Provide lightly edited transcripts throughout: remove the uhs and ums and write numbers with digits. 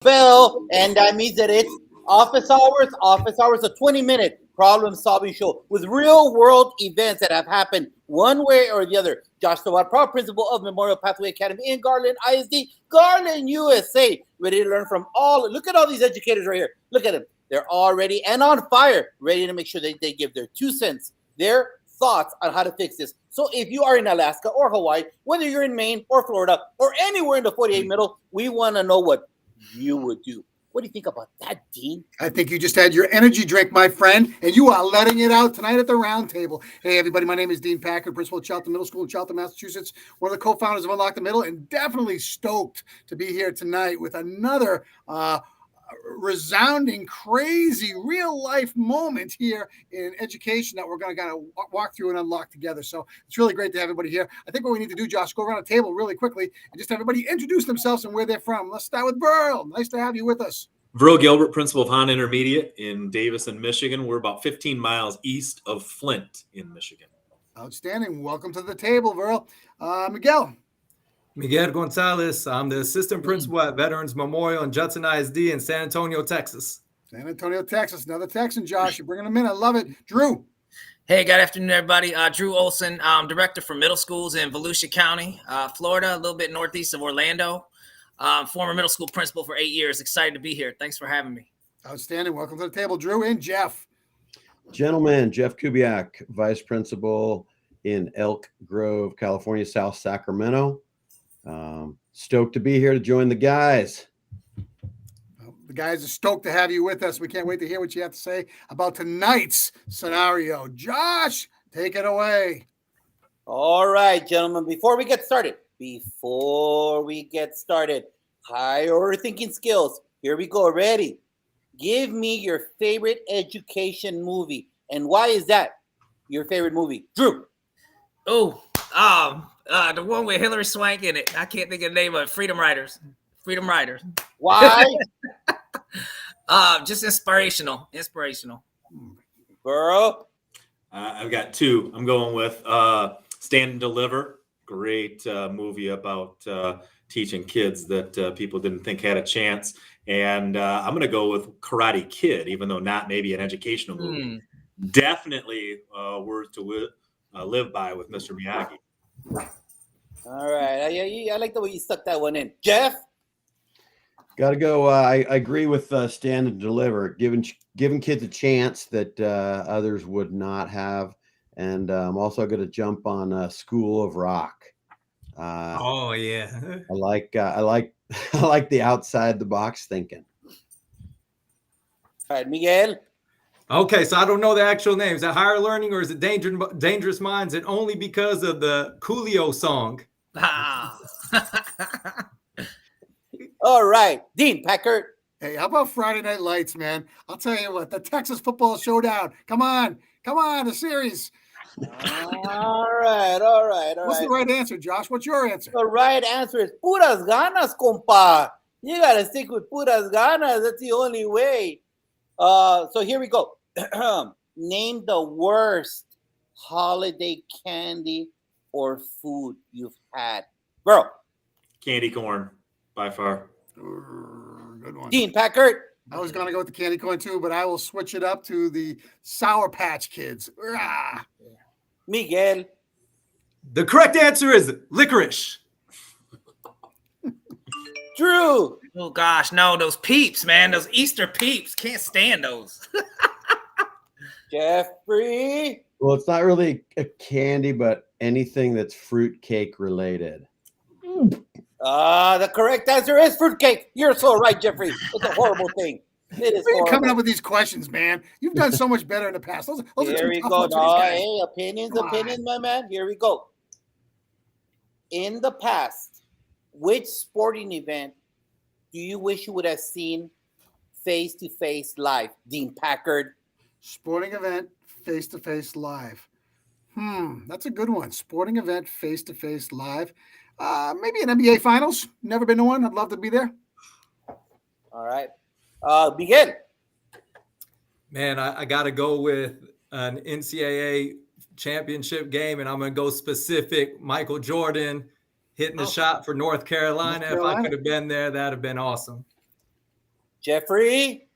bell, and that means that it's office hours. Office hours, a 20-minute problem-solving show with real-world events that have happened one way or the other. Josh Sawad, proud principal of Memorial Pathway Academy in Garland ISD, Garland, USA, ready to learn from all. Look at all these educators right here. Look at them. They're all ready and on fire, ready to make sure that they give their 2 cents, their thoughts on how to fix this. So if you are in Alaska or Hawaii, whether you're in Maine or Florida or anywhere in the 48 middle, we want to know what you would do. What do you think about that, Dean? I think you just had your energy drink, my friend, and you are letting it out tonight at the round table. Hey, everybody, my name is Dean Packard, principal at Charlton Middle School in Charlton, Massachusetts, one of the co-founders of Unlock the Middle, and definitely stoked to be here tonight with another resounding, crazy, real-life moment here in education that we're going to kind of walk through and unlock together. So it's really great to have everybody here. I think what we need to do, Josh, go around the table really quickly and just have everybody introduce themselves and where they're from. Let's start with Burl. Nice to have you with us. Verl Gilbert, principal of Hahn Intermediate in Davison, Michigan. We're about 15 miles east of Flint in Michigan. Outstanding. Welcome to the table, Verl. Miguel. Miguel Gonzalez. I'm the assistant principal at Veterans Memorial in Judson ISD in San Antonio, Texas. San Antonio, Texas. Another Texan, Josh. You're bringing them in. I love it. Drew. Hey, good afternoon, everybody. Drew Olson. I'm director for middle schools in Volusia County, Florida, a little bit northeast of Orlando. Former middle school principal for 8 years. Excited to be here. Thanks for having me. Outstanding. Welcome to the table, Drew and Jeff. Gentlemen, Jeff Kubiak, vice principal in Elk Grove, California, South Sacramento. Stoked to be here to join the guys. The guys are stoked to have you with us. We can't wait to hear what you have to say about tonight's scenario. Josh, take it away. All right, gentlemen, before we get started, higher order thinking skills. Here we go. Ready? Give me your favorite education movie. And why is that your favorite movie? Drew. Oh, the one with Hilary Swank in it. I can't think of the name of it. Freedom Riders. Why? Just inspirational. Girl. I've got two. I'm going with Stand and Deliver. Great movie about teaching kids that people didn't think had a chance. And I'm going to go with Karate Kid, even though not maybe an educational movie. Definitely words to live by with Mr. Miyagi. All right. I like the way you stuck that one in. Jeff? Got to go. I agree with Stand and Deliver, giving kids a chance that others would not have. And I'm also going to jump on School of Rock. Oh yeah, I like I like the outside the box thinking. All right, Miguel. Okay, so I don't know the actual name. Is that Higher Learning or is it Dangerous Minds? And only because of the Coolio song. All right, Dean Packard. Hey, how about Friday Night Lights, man? I'll tell you what, the Texas Football Showdown. Come on, the series. All right. What's the right answer, Josh? What's your answer? The right answer is puras ganas, compa. You got to stick with puras ganas. That's the only way. So here we go. Name the worst holiday candy or food you've had. Girl. Candy corn, by far. Good one. Dean Packard. I was going to go with the candy corn too, but I will switch it up to the Sour Patch Kids. Miguel. The correct answer is licorice. Drew. Oh gosh, no, those Peeps, man, those Easter Peeps, can't stand those. Jeffrey. Well, it's not really a candy, but anything that's fruitcake related. The correct answer is fruitcake. You're so right, Jeffrey. It's a horrible thing. It is You're coming up with these questions, man. You've done so much better in the past. Those Here we go. Hey, opinions, my man. Here we go. In the past, which sporting event do you wish you would have seen face-to-face live? Dean Packard. Sporting event, face-to-face live. That's a good one. Sporting event, face-to-face live. Maybe an NBA Finals. Never been to one. I'd love to be there. All right. Miguel. Man, I got to go with an NCAA championship game, and I'm going to go specific. Michael Jordan hitting the shot for North Carolina. If I could have been there, that'd have been awesome. Jeffrey.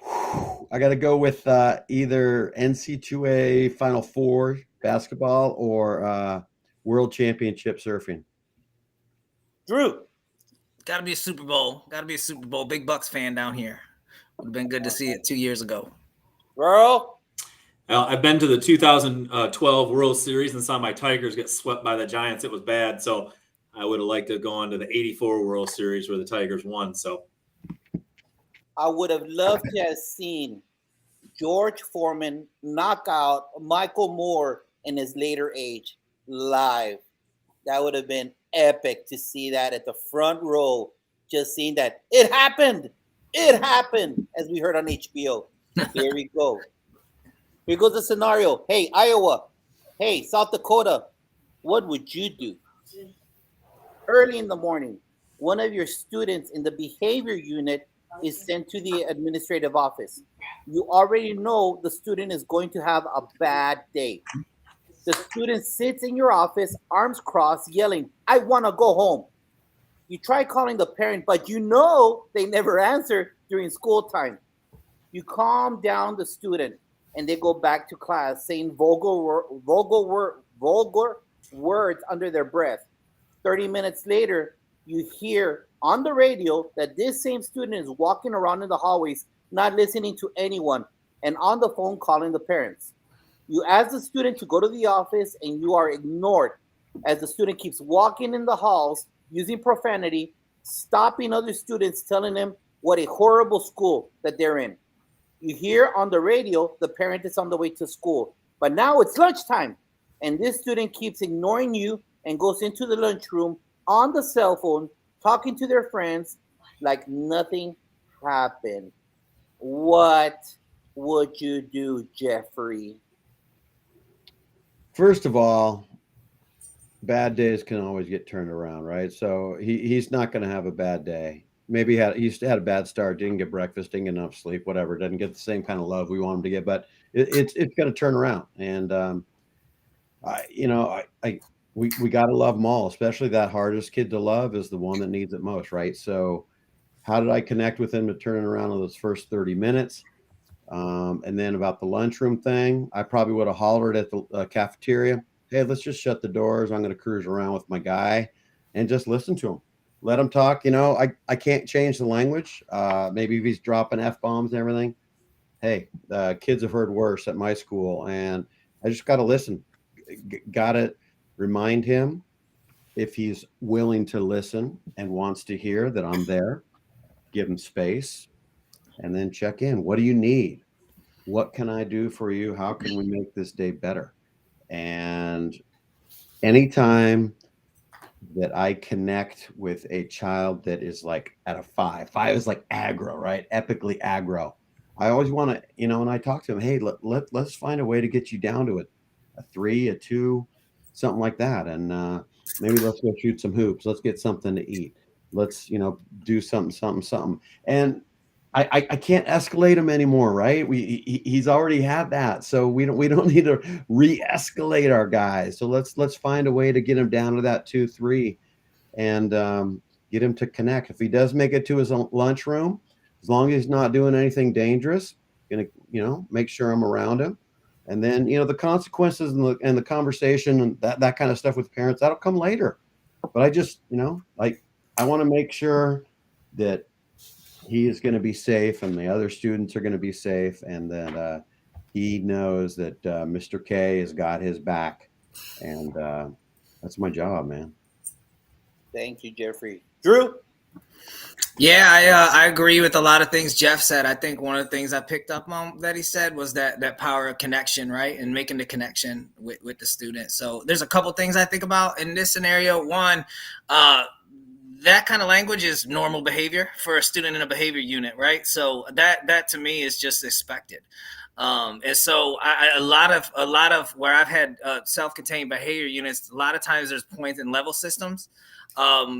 I got to go with either NC2A Final Four basketball or World Championship surfing. Drew. Got to be a Super Bowl. Got to be a Super Bowl. Big Bucks fan down here. Would have been good to see it 2 years ago. Girl. I've been to the 2012 World Series and saw my Tigers get swept by the Giants. It was bad. So I would have liked to go on to the 84 World Series where the Tigers won. So I would have loved to have seen George Foreman knock out Michael Moore in his later age live. That would have been epic to see that at the front row. Just seeing that. It happened. It happened, as we heard on HBO. Here we go. Here goes the scenario. Hey, Iowa. Hey, South Dakota. What would you do? Early in the morning, one of your students in the behavior unit is sent to the administrative office. You already know the student is going to have a bad day. The student sits in your office, arms crossed, yelling, "I want to go home." You try calling the parent, but you know they never answer during school time. You calm down the student, and they go back to class saying vulgar words under their breath. 30 minutes later, you hear on the radio that this same student is walking around in the hallways, not listening to anyone, and on the phone calling the parents. You ask the student to go to the office, and you are ignored as the student keeps walking in the halls, using profanity, stopping other students, telling them what a horrible school that they're in. You hear on the radio the parent is on the way to school, but now it's lunchtime, and this student keeps ignoring you and goes into the lunchroom on the cell phone, talking to their friends like nothing happened. What would you do, Jeffrey? First of all, bad days can always get turned around, right? So he's not going to have a bad day. Maybe he's had a bad start, didn't get breakfast, didn't get enough sleep, whatever, doesn't get the same kind of love we want him to get, but it's going to turn around. And we got to love them all, especially that hardest kid to love is the one that needs it most, right? So how did I connect with him to turn it around in those first 30 minutes? And then about the lunchroom thing, I probably would have hollered at the cafeteria, "Hey, let's just shut the doors. I'm going to cruise around with my guy and just listen to him. Let him talk." I can't change the language. Maybe if he's dropping F-bombs and everything. Hey, kids have heard worse at my school, and I just got to listen. Got to remind him, if he's willing to listen and wants to hear, that I'm there. Give him space, and then check in. What do you need? What can I do for you? How can we make this day better? And anytime that I connect with a child that is like at a 5 is like aggro, right? Epically aggro. I always want to, and I talk to him, "Hey, let's find a way to get you down to a 3, a 2, something like that. And maybe let's go shoot some hoops. Let's get something to eat. Let's, do something. And I can't escalate him anymore, right? He's already had that, so we don't need to re-escalate our guys. So let's find a way to get him down to that 2, 3, and get him to connect. If he does make it to his lunchroom, as long as he's not doing anything dangerous, gonna make sure I'm around him. And then the consequences and the conversation and that kind of stuff with parents, that'll come later. But I just I want to make sure that he is going to be safe and the other students are going to be safe, and that he knows that Mr. K has got his back, and that's my job, man. Thank you, Jeffrey. Drew? Yeah, I agree with a lot of things Jeff said. I think one of the things I picked up on that he said was that power of connection, right? And making the connection with the student. So there's a couple things I think about in this scenario. One, that kind of language is normal behavior for a student in a behavior unit, right? So that to me is just expected. And so a lot of where I've had self-contained behavior units, a lot of times there's point and level systems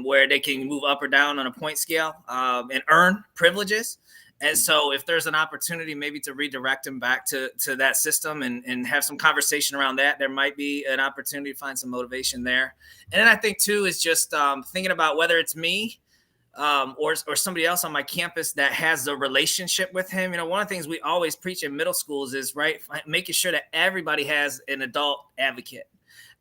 where they can move up or down on a point scale and earn privileges. And so if there's an opportunity maybe to redirect them back to that system and have some conversation around that, there might be an opportunity to find some motivation there. And then I think too is just thinking about whether it's me or somebody else on my campus that has a relationship with him. One of the things we always preach in middle schools is making sure that everybody has an adult advocate.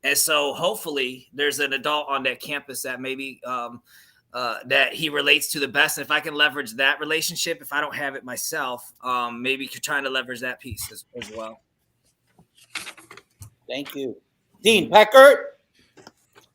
And so hopefully there's an adult on that campus that maybe that he relates to the best. And if I can leverage that relationship, if I don't have it myself, maybe trying to leverage that piece as well. Thank you. Dean Peckert.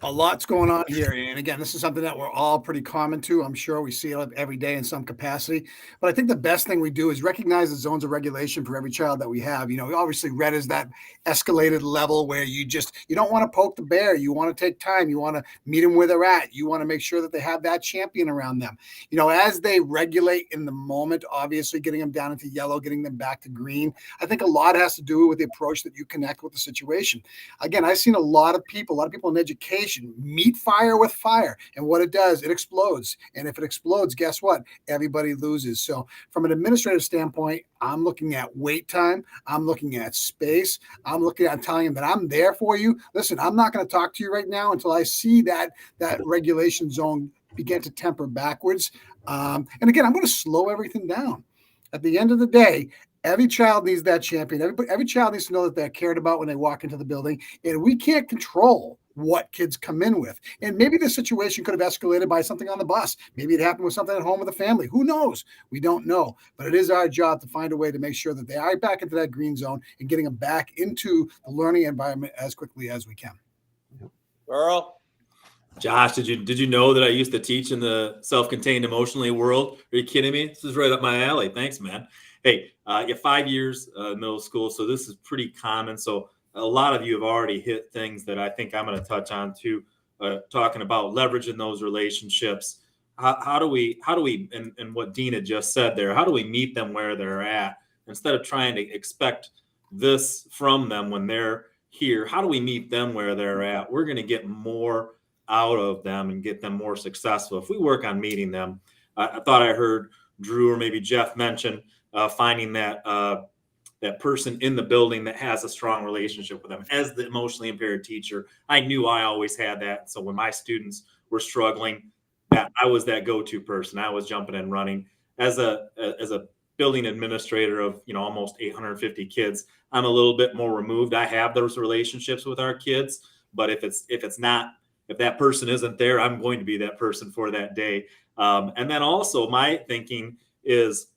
A lot's going on here. And again, this is something that we're all pretty common to. I'm sure we see it every day in some capacity. But I think the best thing we do is recognize the zones of regulation for every child that we have. Obviously red is that escalated level where you don't want to poke the bear. You want to take time. You want to meet them where they're at. You want to make sure that they have that champion around them. As they regulate in the moment, obviously getting them down into yellow, getting them back to green. I think a lot has to do with the approach that you connect with the situation. Again, I've seen a lot of people in education meet fire with fire, and what it does, it explodes. And if it explodes, guess what? Everybody loses. So from an administrative standpoint, I'm looking at wait time. I'm looking at space. I'm looking at telling them that I'm there for you. Listen, I'm not going to talk to you right now until I see that regulation zone begin to temper backwards. And again, I'm going to slow everything down. At the end of the day, every child needs that champion. Every child needs to know that they're cared about when they walk into the building, and we can't control what kids come in with. And maybe the situation could have escalated by something on the bus. Maybe it happened with something at home with the family. Who knows? We don't know. But it is our job to find a way to make sure that they are back into that green zone and getting them back into the learning environment as quickly as we can. Earl. Josh, did you know that I used to teach in the self-contained emotionally world? Are you kidding me? This is right up my alley. Thanks, man. Hey, you have 5 years middle school, so this is pretty common. So a lot of you have already hit things that I think I'm going to touch on too, talking about leveraging those relationships. How do we, and what Dina just said there, how do we meet them where they're at instead of trying to expect this from them when they're here? How do we meet them where they're at? We're going to get more out of them and get them more successful if we work on meeting them. I thought I heard Drew or maybe Jeff mention finding that person in the building that has a strong relationship with them. As the emotionally impaired teacher, I knew I always had that. So when my students were struggling, that I was that go-to person. I was jumping and running. As a building administrator of almost 850 kids, I'm a little bit more removed. I have those relationships with our kids, but if that person isn't there, I'm going to be that person for that day. And then also my thinking is,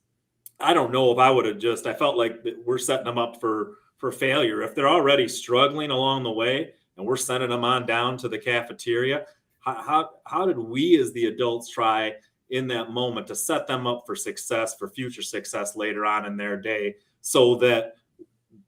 I don't know if I would have I felt like we're setting them up for failure. If they're already struggling along the way and we're sending them on down to the cafeteria, how did we as the adults try in that moment to set them up for success, for future success later on in their day, so that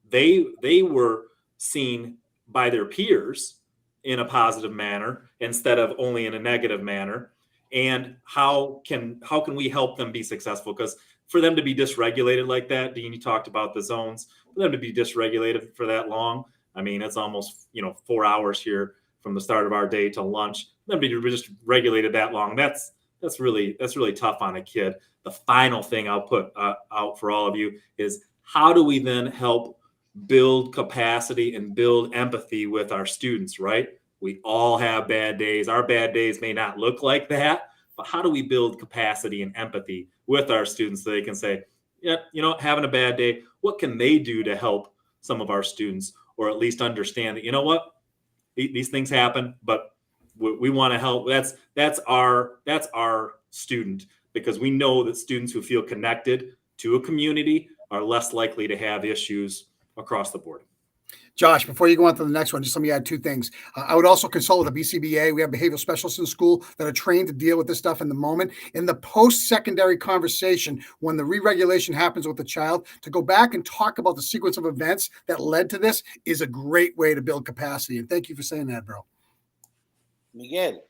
they were seen by their peers in a positive manner instead of only in a negative manner? And how can we help them be successful? Because for them to be dysregulated like that, Dean, you talked about the zones, for them to be dysregulated for that long, I mean, it's almost 4 hours here from the start of our day to lunch. Them to be just regulated that long, that's really tough on a kid. The final thing I'll put out for all of you is, how do we then help build capacity and build empathy with our students, right? We all have bad days. Our bad days may not look like that, but how do we build capacity and empathy with our students so they can say, yeah, having a bad day, what can they do to help some of our students, or at least understand that, these things happen, but we want to help. That's our student, because we know that students who feel connected to a community are less likely to have issues across the board. Josh, before you go on to the next one, just let me add two things. I would also consult with the BCBA. We have behavioral specialists in school that are trained to deal with this stuff in the moment. In the post-secondary conversation, when the re-regulation happens with the child, to go back and talk about the sequence of events that led to this is a great way to build capacity. And thank you for saying that, bro. Miguel.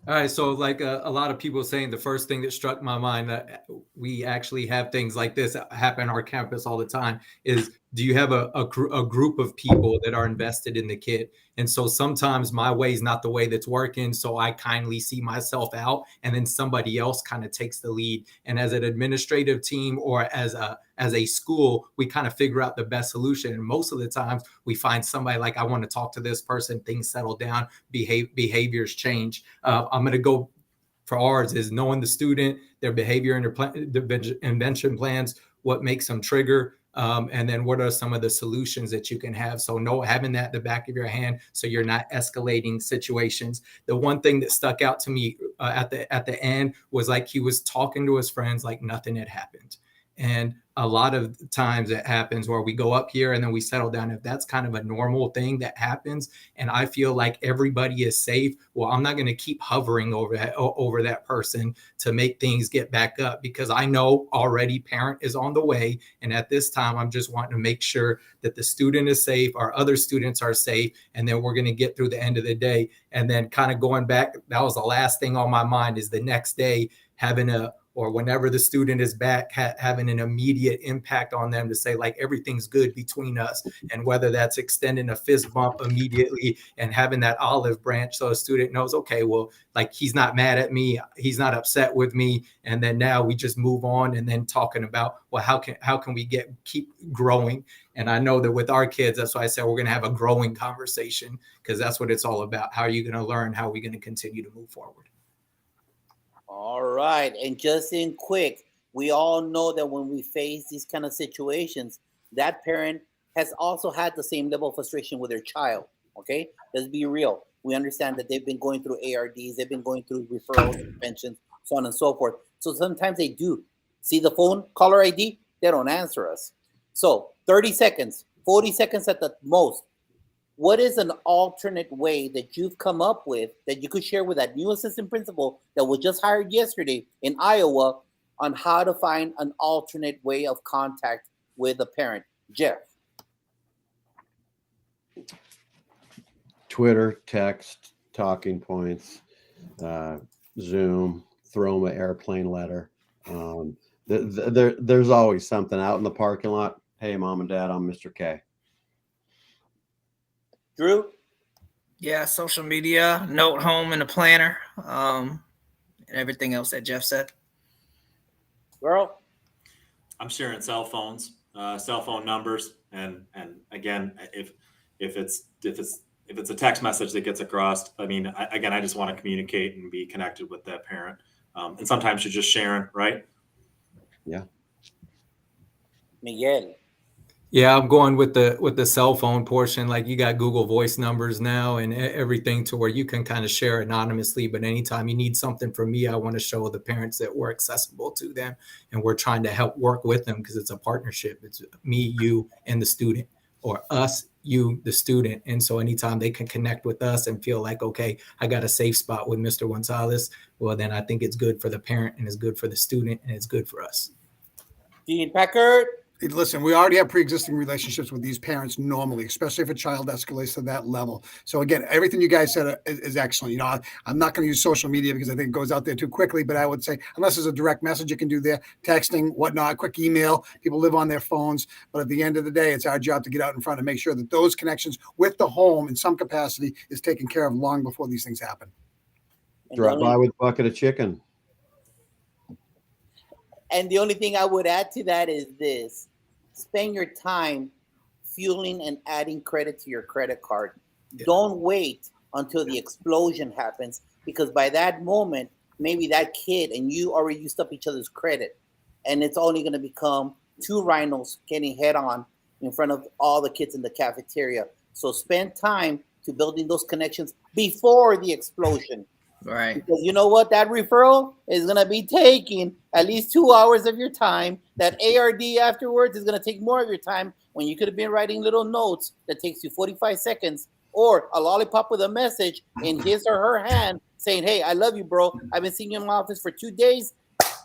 All right, so like a lot of people saying, the first thing that struck my mind, that we actually have things like this happen on our campus all the time, is, do you have a group of people that are invested in the kid? And so sometimes my way is not the way that's working, so I kindly see myself out, and then somebody else kind of takes the lead. And as an administrative team or as a school, we kind of figure out the best solution. And most of the times we find somebody like, I want to talk to this person, things settle down, behaviors change. I'm going to go for ours is knowing the student, their behavior and their intervention plans, what makes them trigger, and then what are some of the solutions that you can have. So having that in the back of your hand, so you're not escalating situations. The one thing that stuck out to me at the end was like he was talking to his friends like nothing had happened. And a lot of times it happens where we go up here and then we settle down. If that's kind of a normal thing that happens, and I feel like everybody is safe, well, I'm not going to keep hovering over that person to make things get back up, because I know already parent is on the way. And at this time, I'm just wanting to make sure that the student is safe, our other students are safe, and then we're going to get through the end of the day. And then kind of going back, that was the last thing on my mind, is the next day having or whenever the student is back, having an immediate impact on them to say like everything's good between us, and whether that's extending a fist bump immediately and having that olive branch so a student knows, okay, well, like he's not mad at me, he's not upset with me, and then now we just move on, and then talking about, well, how can we keep growing? And I know that with our kids, that's why I said we're going to have a growing conversation, because that's what it's all about. How are you going to learn? How are we going to continue to move forward? All right. And just in quick, we all know that when we face these kind of situations, that parent has also had the same level of frustration with their child. Okay? Let's be real. We understand that they've been going through ARDs, they've been going through referrals, suspensions, so on and so forth. So sometimes they do see the phone, caller ID, they don't answer us. So 30 seconds, 40 seconds at the most. What is an alternate way that you've come up with that you could share with that new assistant principal that was just hired yesterday in Iowa on how to find an alternate way of contact with a parent? Jeff. Twitter, text, talking points, Zoom, throw them an airplane letter. There's always something out in the parking lot. Hey, mom and dad, I'm Mr. K. Drew? Yeah, social media, note home, and a planner, and everything else that Jeff said. Girl? I'm sharing cell phones, cell phone numbers, and again, if it's a text message that gets across, I mean, I just want to communicate and be connected with that parent, and sometimes you're just sharing, right? Yeah. Miguel? Yeah, I'm going with the cell phone portion. Like you got Google Voice numbers now and everything to where you can kind of share anonymously. But anytime you need something from me, I want to show the parents that we're accessible to them, and we're trying to help work with them, because it's a partnership. It's me, you, and the student, or us, you, the student. And so anytime they can connect with us and feel like, okay, I got a safe spot with Mr. Gonzalez, well, then I think it's good for the parent, and it's good for the student, and it's good for us. Dean Packard? Listen, we already have pre-existing relationships with these parents normally, especially if a child escalates to that level. So again, everything you guys said is excellent. You know, I'm not going to use social media because I think it goes out there too quickly, but I would say unless there's a direct message you can do there, texting, whatnot, quick email, people live on their phones. But at the end of the day, it's our job to get out in front and make sure that those connections with the home in some capacity is taken care of long before these things happen. Drop by with a bucket of chicken. And the only thing I would add to that is this: spend your time fueling and adding credit to your credit card. Yeah. Don't wait until the explosion happens, because by that moment, maybe that kid and you already used up each other's credit, and it's only going to become two rhinos getting head on in front of all the kids in the cafeteria. So spend time to building those connections before the explosion. Right. Because you know what? That referral is going to be taking at least 2 hours of your time. That ARD afterwards is going to take more of your time, when you could have been writing little notes that takes you 45 seconds, or a lollipop with a message in his or her hand saying, hey, I love you, bro. I've been seeing you in my office for 2 days.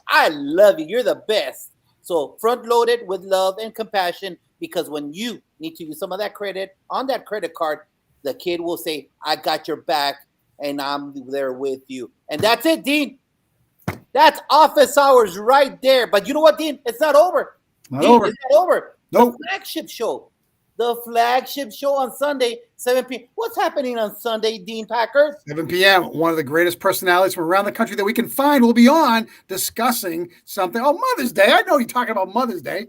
I love you. You're the best. So front load it with love and compassion, because when you need to use some of that credit on that credit card, the kid will say, I got your back, and I'm there with you. And that's it, Dean. That's office hours right there. But you know what, Dean? It's not over. It's not over. Nope. The flagship show. The flagship show on Sunday, 7 p.m. What's happening on Sunday, Dean Packard? 7 p.m. One of the greatest personalities from around the country that we can find will be on discussing something. Oh, Mother's Day. I know you're talking about Mother's Day.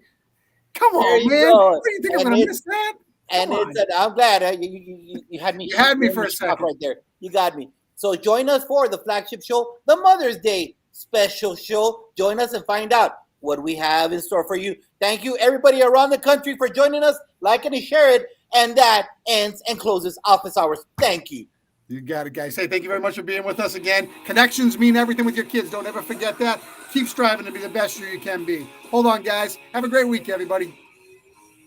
Come on, man. Go. What do you think I'm going to miss that? And I'm glad you had me. You had me for a second right there. You got me. So join us for the flagship show, the Mother's Day special show. Join us and find out what we have in store for you. Thank you, everybody around the country, for joining us. Like and share it. And that ends and closes Office Hours. Thank you. You got it, guys. Hey, thank you very much for being with us again. Connections mean everything with your kids. Don't ever forget that. Keep striving to be the best you can be. Hold on, guys. Have a great week, everybody.